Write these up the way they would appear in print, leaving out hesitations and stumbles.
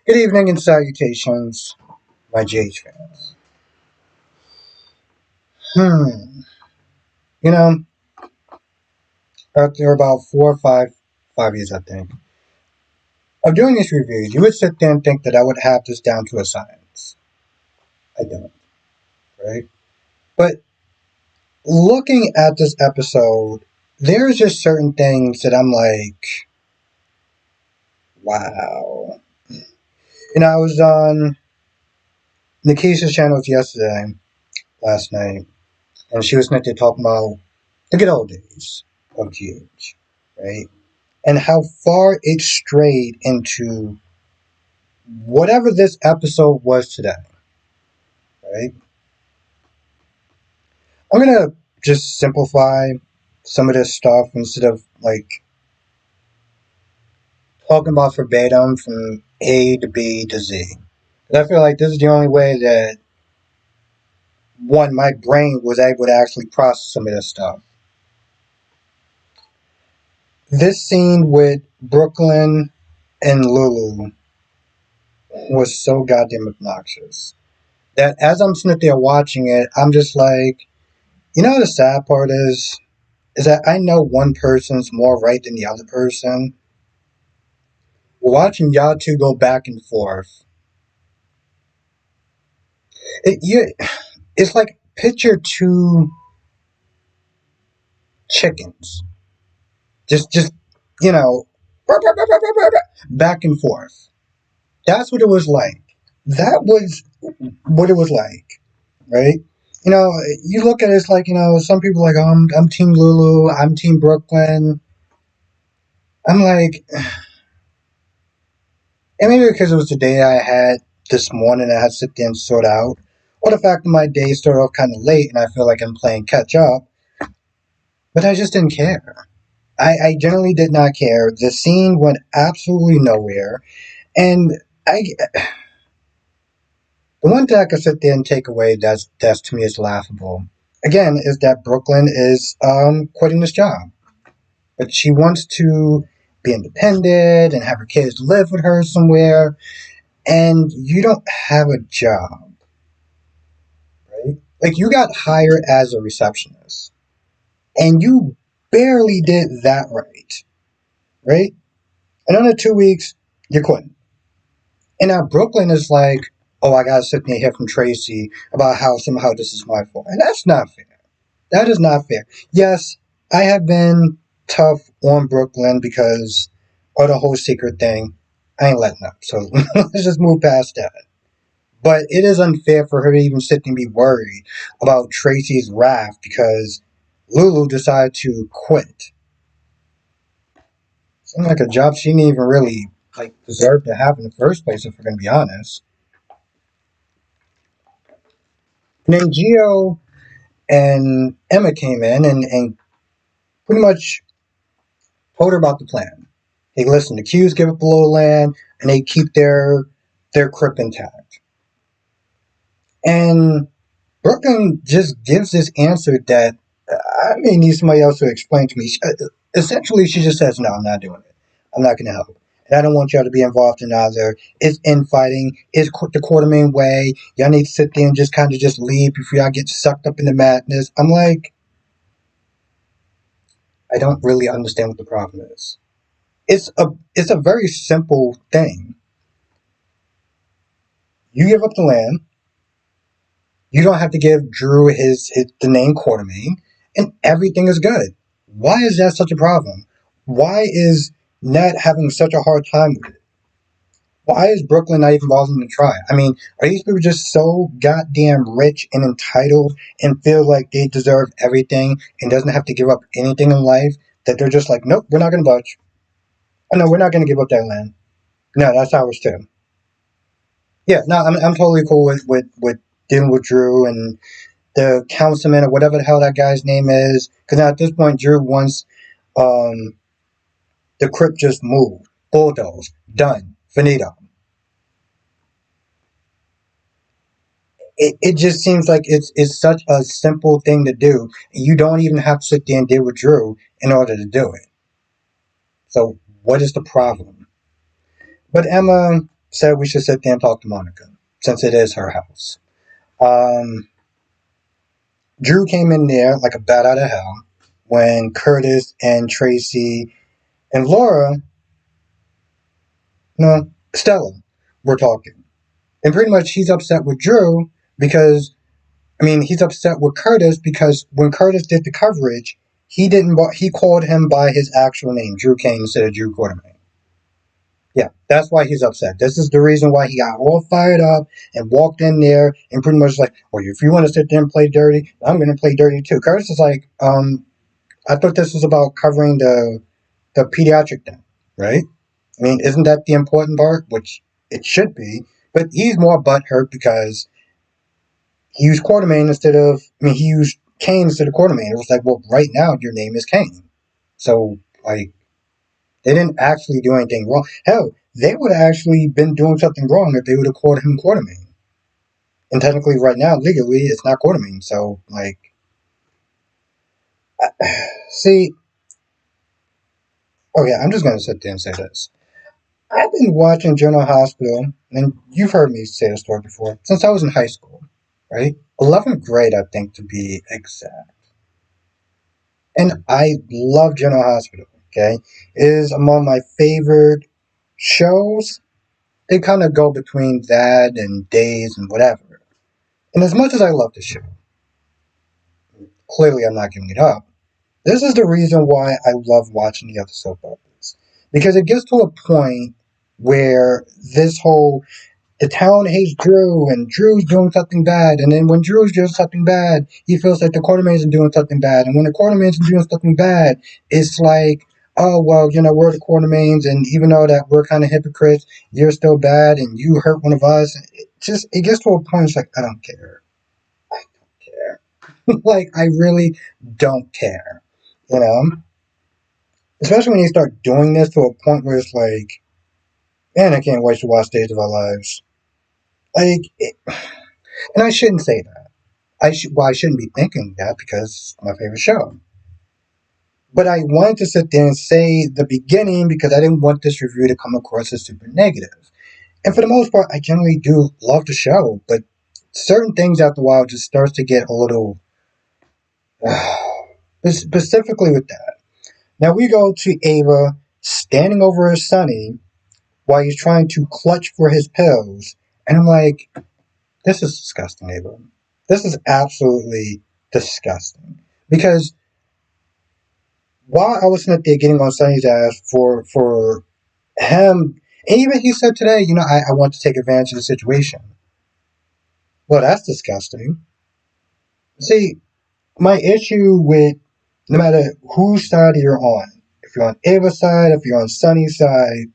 Good evening and salutations, my JH fans. Hmm. You know, after about 4 or 5 years, I think, of doing these reviews, you would sit there and think that I would have this down to a science. I don't, right? But looking at this episode, there's just certain things that I'm like, wow. I was on Nikisha's channel yesterday, last night, and she was meant to talk about the good old days of GH, right? And how far it strayed into whatever this episode was today, right? I'm gonna just simplify some of this stuff instead of like talking about verbatim from A to B to Z. Because I feel like this is the only way that one, my brain was able to actually process some of this stuff. This scene with Brooklyn and Lulu was so goddamn obnoxious that as I'm sitting there watching it, I'm just like, the sad part is that I know one person's more right than the other person. Watching y'all two go back and forth, you, it's like picture two chickens, just you know, back and forth. That's what it was like. That was what it was like, right? You know, you look at it, it's like, some people are like, oh, I'm Team Lulu, I'm Team Brooklyn. I'm like, and maybe because it was the day I had this morning, I had to sit there and sort out, or the fact that my day started off kind of late and I feel like I'm playing catch up, but I just didn't care. I generally did not care. The scene went absolutely nowhere, and I, the one thing I could sit there and take away that's to me is laughable. Again, is that Brooklyn is quitting this job, but she wants to be independent and have her kids live with her somewhere, and you don't have a job, right? Like you got hired as a receptionist, and you barely did that right, right? Another 2 weeks, you're quitting. And now Brooklyn is like, oh, I gotta sit there and hear from Tracy about how somehow this is my fault. And that's not fair. That is not fair. Yes, I have been tough on Brooklyn because of the whole secret thing. I ain't letting up. So let's just move past that. But it is unfair for her to even sit and be worried about Tracy's wrath because Lulu decided to quit. Seems like a job she didn't even really deserve to have in the first place, if we're gonna be honest. And then Gio and Emma came in and pretty much told her about the plan. Hey, listen, the Qs give up the low land and they keep their crypt intact. And Brooklyn just gives this answer that I may need somebody else to explain to me. Essentially, she just says, "No, I'm not doing it. I'm not going to help. And I don't want y'all to be involved in either. It's infighting. It's the Quartermain way. Y'all need to sit there and just kind of just leave before y'all get sucked up in the madness." I'm like, I don't really understand what the problem is. It's a very simple thing. You give up the land. You don't have to give Drew his the name Quartermain, and everything is good. Why is that such a problem? Why is Ned having such a hard time with it? Why is Brooklyn not even bothering to try? I mean, are these people just so goddamn rich and entitled and feel like they deserve everything and doesn't have to give up anything in life that they're just like, nope, we're not going to budge. Oh, no, we're not going to give up that land. No, that's ours too. Yeah, no, I'm totally cool with dealing with Drew and the councilman or whatever the hell that guy's name is. Because now at this point, Drew wants um, the crypt just moved, bulldozed, done, finito. It just seems like it's such a simple thing to do. And you don't even have to sit there and deal with Drew in order to do it. So what is the problem? But Emma said we should sit there and talk to Monica, since it is her house. Um, Drew came in there like a bat out of hell when Curtis and Tracy and Laura, no, Stella, were talking. And pretty much he's upset with Drew because, he's upset with Curtis because when Curtis did the coverage, he called him by his actual name, Drew Kane, instead of Drew Quartermain. Yeah, that's why he's upset. This is the reason why he got all fired up and walked in there and pretty much like, well, if you want to sit there and play dirty, I'm going to play dirty too. Curtis is like, I thought this was about covering the pediatric thing, right? Isn't that the important part? Which it should be. But he's more butthurt because he used Quartermain he used Kane instead of Quartermain. It was like, well, right now your name is Kane. So, like, they didn't actually do anything wrong. Hell, they would have actually been doing something wrong if they would have called him Quartermain. And technically, right now, legally, it's not Quartermain. So, like, see, okay, I'm just going to sit there and say this. I've been watching General Hospital, and you've heard me say the story before, since I was in high school, right? 11th grade, I think, to be exact. And I love General Hospital, okay? It is among my favorite shows. They kind of go between that and Days and whatever. And as much as I love the show, clearly I'm not giving it up. This is the reason why I love watching the other soap operas. Because it gets to a point where this whole the town hates Drew and Drew's doing something bad, and then when Drew's doing something bad, he feels like the Quartermains are doing something bad, and when the Quartermains are doing something bad, it's like, oh well, we're the Quartermains, and even though that we're kind of hypocrites, you're still bad, and you hurt one of us. It gets to a point. It's like I don't care. I don't care. Like I really don't care. You know, especially when you start doing this to a point where it's like, man, I can't wait to watch Days of Our Lives. Like, and I shouldn't say that. I shouldn't be thinking that because it's my favorite show. But I wanted to sit there and say the beginning because I didn't want this review to come across as super negative. And for the most part, I generally do love the show, but certain things after a while just starts to get a little, specifically with that. Now we go to Ava standing over her Sonny while he's trying to clutch for his pills, and I'm like, this is disgusting, Ava. This is absolutely disgusting. Because while I was sitting there getting on Sonny's ass for him, and even he said today, I want to take advantage of the situation. Well, that's disgusting. See, my issue with no matter whose side you're on, if you're on Ava's side, if you're on Sonny's side,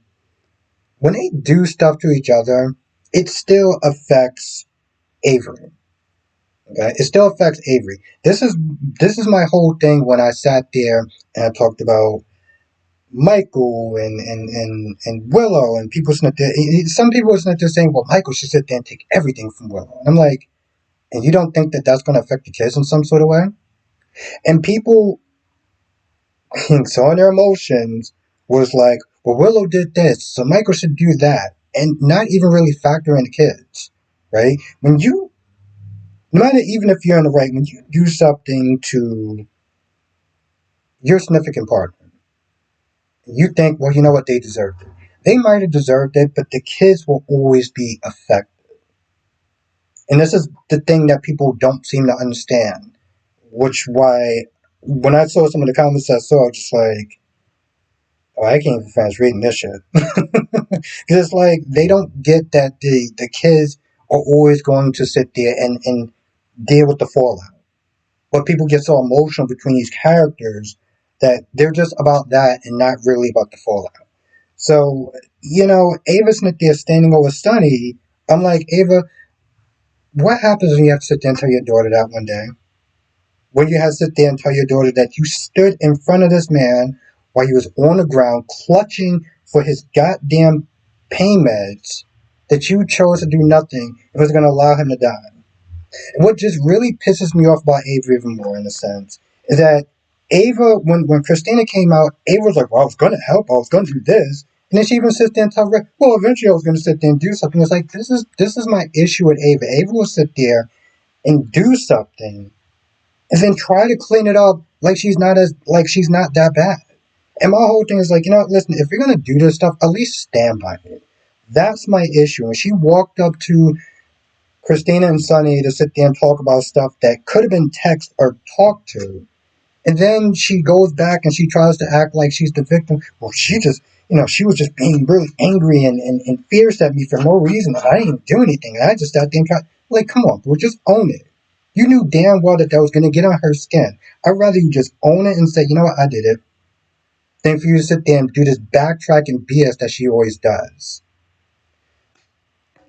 when they do stuff to each other, it still affects Avery. Okay? It still affects Avery. This is my whole thing when I sat there and I talked about Michael and Willow and people sitting there. Some people are sitting there saying, "Well, Michael should sit there and take everything from Willow." And I'm like, and you don't think that that's going to affect the kids in some sort of way? And people, so on their emotions, was like, "Well, Willow did this, so Michael should do that," and not even really factor in the kids, right? When you no matter even if you're in the right, when you do something to your significant partner, you think, well, you know what, they deserved it. They might have deserved it, but the kids will always be affected. And this is the thing that people don't seem to understand. Which why when I saw some of the comments I saw, I was just like, oh, I can't even finish reading this shit. Because it's like they don't get that the kids are always going to sit there and deal with the fallout. But people get so emotional between these characters that they're just about that and not really about the fallout. So, Ava Smith there standing over Sonny. I'm like, Ava, what happens when you have to sit there and tell your daughter that one day? When you have to sit there and tell your daughter that you stood in front of this man while he was on the ground clutching for his goddamn pain meds, that you chose to do nothing and was going to allow him to die. And what just really pisses me off about Ava even more, in a sense, is that Ava, when Christina came out, Ava was like, well, I was going to help, I was going to do this. And then she even sits there and tells Ray, well, eventually I was going to sit there and do something. It's like, this is my issue with Ava. Ava will sit there and do something and then try to clean it up like she's not that bad. And my whole thing is like, listen, if you're gonna do this stuff, at least stand by it. That's my issue. And she walked up to Christina and Sonny to sit there and talk about stuff that could have been text or talked to. And then she goes back and she tries to act like she's the victim. Well, she was just being really angry and fierce at me for no reason. I didn't even do anything. I just sat there and tried. Like, come on, bro, just own it. You knew damn well that was going to get on her skin. I'd rather you just own it and say, you know what, I did it, than for you to sit there and do this backtracking BS that she always does.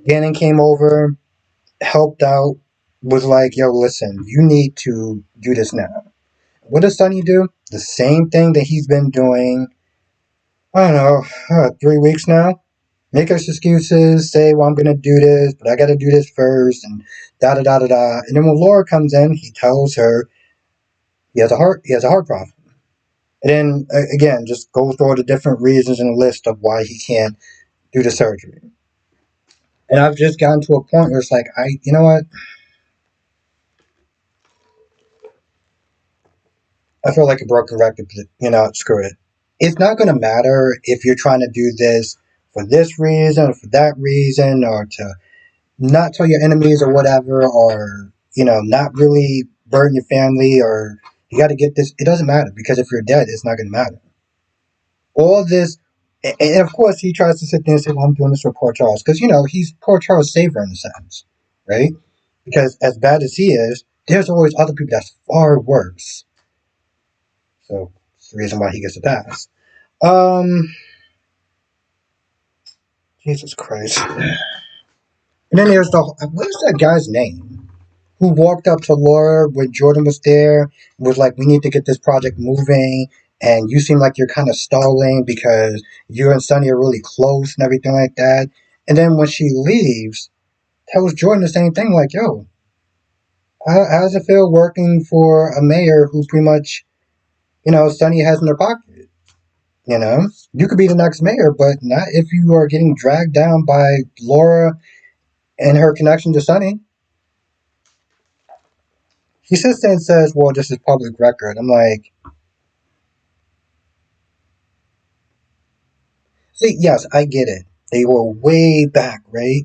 Gannon came over, helped out, was like, yo, listen, you need to do this now. What does Sonny do? The same thing that he's been doing, I don't know, 3 weeks now. Make us excuses, say, well, I'm going to do this, but I got to do this first, and da da da da da. And then when Laura comes in, he tells her he has a heart problem. And then, again, just goes through all the different reasons and a list of why he can't do the surgery. And I've just gotten to a point where it's like, you know what? I feel like a broken record, screw it. It's not going to matter if you're trying to do this for this reason or for that reason or to not tell your enemies or whatever or, not really burden your family or you got to get this. It doesn't matter because if you're dead, it's not going to matter. All this, and of course he tries to sit there and say, well, I'm doing this for poor Charles because, he's poor Charles' savior in a sense, right? Because as bad as he is, there's always other people that's far worse. So it's the reason why he gets a pass. Jesus Christ. And then there's what is that guy's name? Who walked up to Laura when Jordan was there and was like, we need to get this project moving. And you seem like you're kind of stalling because you and Sonny are really close and everything like that. And then when she leaves, tells Jordan the same thing, like, yo, how does it feel working for a mayor who pretty much, Sonny has in their pocket? You could be the next mayor, but not if you are getting dragged down by Laura and her connection to Sonny. He sits there and says, well, this is public record. I'm like, see, yes, I get it. They were way back, right?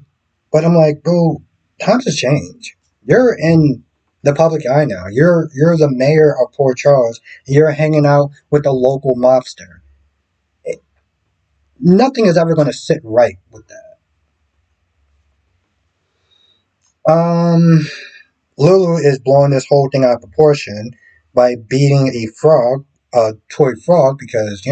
But I'm like, bro, times have changed. You're in the public eye now. You're the mayor of Port Charles. And you're hanging out with a local mobster. Nothing is ever going to sit right with that. Lulu is blowing this whole thing out of proportion by beating a toy frog, because,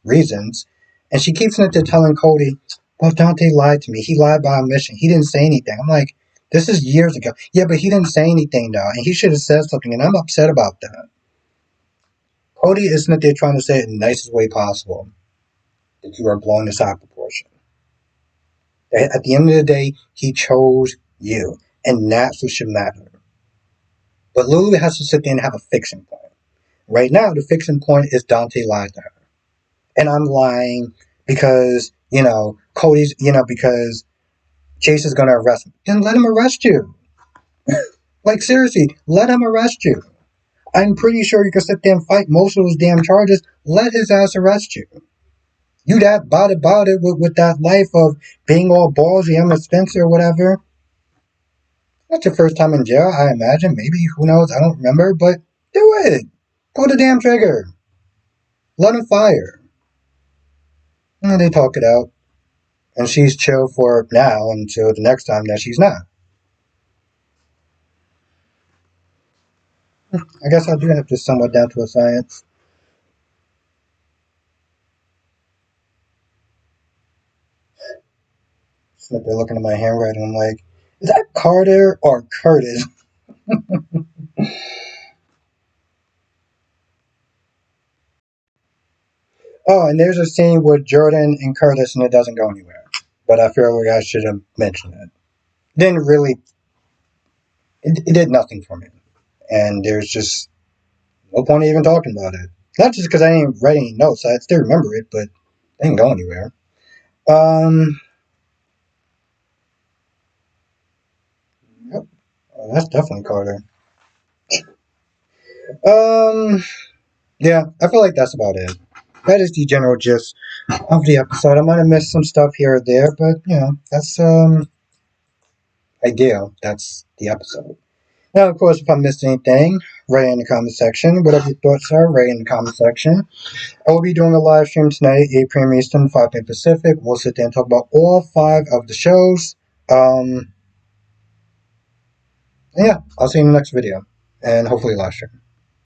reasons. And she keeps into telling Cody, well, Dante lied to me. He lied by omission. He didn't say anything. I'm like, this is years ago. Yeah, but he didn't say anything, though. And he should have said something, and I'm upset about that. Cody isn't there trying to say it in the nicest way possible that you are blowing this out of proportion. At the end of the day, he chose you, and that's what should matter. But Lulu has to sit there and have a fixing point. Right now, the fixing point is Dante lied to her. And I'm lying because, Cody's, because Chase is going to arrest him. Then let him arrest you. Like, seriously, let him arrest you. I'm pretty sure you can sit there and fight most of those damn charges. Let his ass arrest you. You that about it with that life of being all ballsy, Emma Spencer or whatever. Not your first time in jail, I imagine. Maybe, who knows, I don't remember. But do it. Pull the damn trigger. Let him fire. And they talk it out. And she's chill for now until the next time that she's not. I guess I do have to somewhat down to a science. Sitting there looking at my handwriting, I'm like, is that Carter or Curtis? Oh, and there's a scene with Jordan and Curtis, and it doesn't go anywhere. But I feel like I should have mentioned it. Didn't really. It did nothing for me, and there's just no point in even talking about it. Not just because I didn't write any notes, I still remember it, but it didn't go anywhere. Yep. Oh, that's definitely Carter. Um, yeah, I feel like that's about it. That is the general gist of the episode. I might have missed some stuff here or there, but that's ideal. That's the episode. Now, of course, if I missed anything, write it in the comment section. Whatever your thoughts are, write it in the comment section. I will be doing a live stream tonight, 8 p.m. Eastern, 5 p.m. Pacific. We'll sit there and talk about all 5 of the shows. Yeah, I'll see you in the next video, and hopefully live stream.